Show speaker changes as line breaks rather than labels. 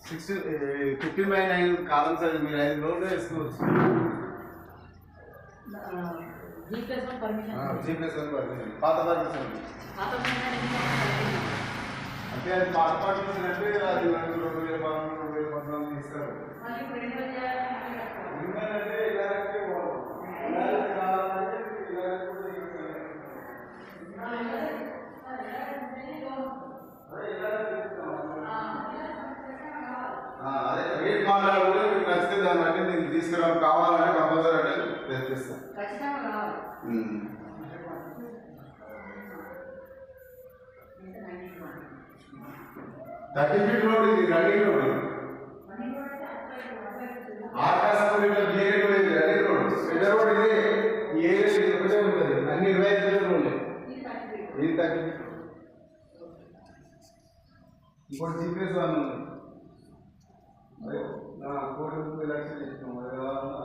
15/9 column size మీరు 5 రోజులు వేసుకోవచ్చు.
G+1 permission.
పాత పర్మిషన్ అంటే అది పాత పర్మిషన్ అంటే అది 2014 ఇస్తారు. అదే రేట్ మాట్లాడుకుంటే మీకు నచ్చితే దాన్ని బట్టి నేను తీసుకురావడం కావాలంటే కంపల్సరీ అంటే తెప్పిస్తాను. సర్టిఫికేట్ రోడ్ ఇది రన్నింగ్ రోడ్. ఆకాశం గేట్ లేదు రన్నింగ్ రోడ్. పెద్ద రోడ్ ఇది ఈ ఏరియా ఒకటే ఉంటుంది. అన్ని 25 కిలోమీటర్లు ఇది సర్టిఫికేట్. ఇంకోటి జీపీఎస్ వన్ ఉంది. నా 1,30,00,000 ఇస్తాం. అది ఎలా ఉన్నా